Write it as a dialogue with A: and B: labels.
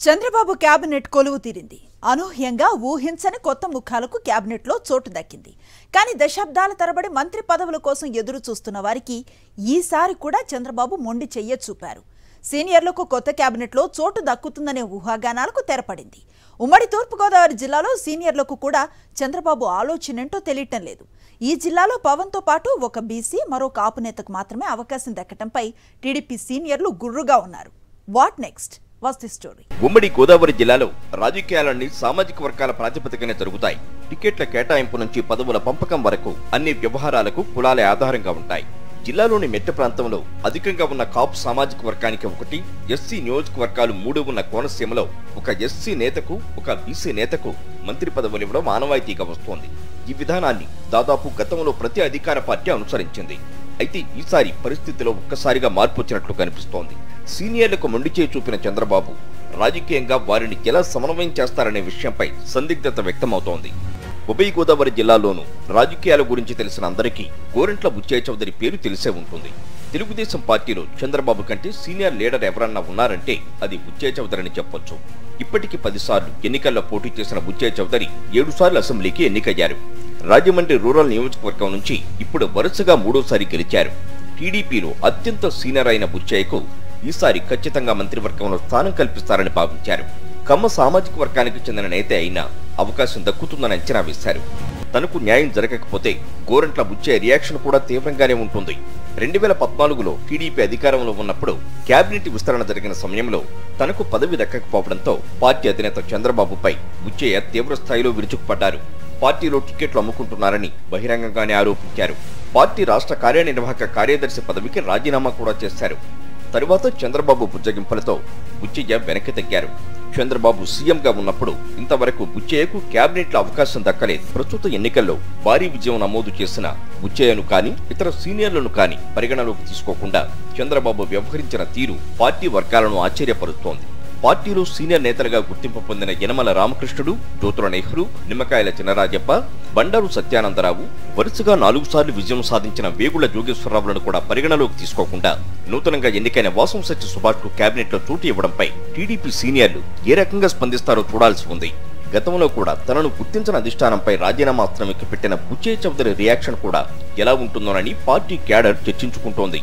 A: Chandrababu cabinet కొలువు తీరింది. అనూహ్యంగా ఊహించని కొత్త ముఖాలకు క్యాబినెట్లో చోటు దక్కింది. కానీ దశాబ్దాల తరబడి మంత్రి పదవుల కోసం ఎదురు చూస్తున్న వారికి ఈసారి కూడా చంద్రబాబు మొండి చెయ్య చూపారు. సీనియర్లకు కొత్త క్యాబినెట్లో చోటు దక్కుతుందనే ఊహాగానాలకు తెరపడింది. ఉమ్మడి తూర్పుగోదావరి జిల్లాలో సీనియర్లకు కూడా చంద్రబాబు ఆలోచనేంటో తెలియటం లేదు. ఈ జిల్లాలో పవన్తో పాటు ఒక బీసీ, మరో కాపు నేతకు మాత్రమే అవకాశం దక్కటంపై టీడీపీ సీనియర్లు గుర్రుగా ఉన్నారు. What next?
B: ఉమ్మడి గోదావరి జిల్లాలో రాజకీయాలన్నీ సామాజిక వర్గాల ప్రాతిపదికనే జరుగుతాయి. టికెట్ల కేటాయింపు నుంచి పదవుల పంపకం వరకు అన్ని వ్యవహారాలకు కులాలే ఆధారంగా ఉంటాయి. జిల్లాలోని మెట్ట ప్రాంతంలో అధికంగా ఉన్న కాపు సామాజిక వర్గానికి ఒకటి, ఎస్సీ నియోజకవర్గాలు 3 ఉన్న కోనసీమలో ఒక ఎస్సీ నేతకు, ఒక బీసీ నేతకు మంత్రి పదవులు ఇవ్వడం ఆనవాయితీగా వస్తోంది. ఈ విధానాన్ని దాదాపు గతంలో ప్రతి అధికార పార్టీ అనుసరించింది. అయితే ఈసారి పరిస్థితిలో ఒక్కసారిగా మార్పు వచ్చినట్లు కనిపిస్తోంది. సీనియర్లకు మొండిచేయి చూపిన చంద్రబాబు రాజకీయంగా వారిని ఎలా సమన్వయం చేస్తారనే విషయంపై సందిగ్ధత వ్యక్తమవుతోంది. ఉభయ గోదావరి జిల్లాలోనూ రాజకీయాల గురించి తెలిసిన అందరికీ గోరంట్ల బుచ్చయ్య చౌదరి పేరు తెలిసే ఉంటుంది. తెలుగుదేశం పార్టీలో చంద్రబాబు కంటే సీనియర్ లీడర్ ఎవరన్నా ఉన్నారంటే అది బుచ్చయ్య చౌదరి అని చెప్పొచ్చు. ఇప్పటికి 10 సార్లు ఎన్నికల్లో పోటీ చేసిన బుచ్చయ్య చౌదరి 7 సార్లు అసెంబ్లీకి ఎన్నికయ్యారు. రాజమండ్రి రూరల్ నియోజకవర్గం నుంచి ఇప్పుడు వరుసగా 3వ సారి గెలిచారు. టీడీపీలో అత్యంత సీనియర్ అయిన బుచ్చయ్యకు ఈసారి ఖచ్చితంగా మంత్రివర్గంలో స్థానం కల్పిస్తారని భావించారు. కమ్మ సామాజిక వర్గానికి చెందిన నేత అయినా అవకాశం దక్కుతుందని అంచనా వేశారు. తనకు న్యాయం జరగకపోతే గోరంట్ల బుచ్చయ్య రియాక్షన్ కూడా తీవ్రంగానే ఉంటుంది. 2014లో టీడీపీ అధికారంలో ఉన్నప్పుడు కేబినెట్ విస్తరణ జరిగిన సమయంలో తనకు పదవి దక్కకపోవడంతో పార్టీ అధినేత చంద్రబాబుపై బుచ్చయ్య తీవ్ర స్థాయిలో విరుచుకుపడ్డారు. పార్టీలో టికెట్లు అమ్ముకుంటున్నారని బహిరంగంగానే ఆరోపించారు. పార్టీ రాష్ట్ర కార్యనిర్వాహక కార్యదర్శి పదవికి రాజీనామా కూడా చేశారు. తరువాత చంద్రబాబు బుజ్జగింపులతో బుచ్చయ్య వెనక్కి తగ్గారు. చంద్రబాబు సీఎంగా ఉన్నప్పుడు ఇంతవరకు బుచ్చయ్యకు క్యాబినెట్లో అవకాశం దక్కలేదు. ప్రస్తుత ఎన్నికల్లో భారీ విజయం నమోదు చేసిన బుచ్చయ్యను కానీ ఇతర సీనియర్లను కానీ పరిగణలోకి తీసుకోకుండా చంద్రబాబు వ్యవహరించిన తీరు పార్టీ వర్గాలను ఆశ్చర్యపరుస్తోంది. పార్టీలో సీనియర్ నేతలుగా గుర్తింపు పొందిన యనమల రామకృష్ణుడు, జ్యోతుల నెహ్రూ, నిమ్మకాయల చినరాజప్ప, బండారు సత్యానందరావు, వరుసగా 4 సార్లు విజయం సాధించిన వేగుళ్ల జోగేశ్వరరావులను కూడా పరిగణలోకి తీసుకోకుండా నూతనంగా ఎన్నికైన వాసంశెట్టి సుభాష్ కు కేబినెట్ లో చోటు ఇవ్వడంపై టీడీపీ సీనియర్లు ఏ రకంగా స్పందిస్తారో చూడాల్సి ఉంది. గతంలో కూడా తనను గుర్తించిన అధిష్టానంపై రాజీనామా అస్త్రం పెట్టిన బుచ్చయ్య చౌదరి రియాక్షన్ కూడా ఎలా ఉంటుందోనని పార్టీ క్యాడర్ చర్చించుకుంటోంది.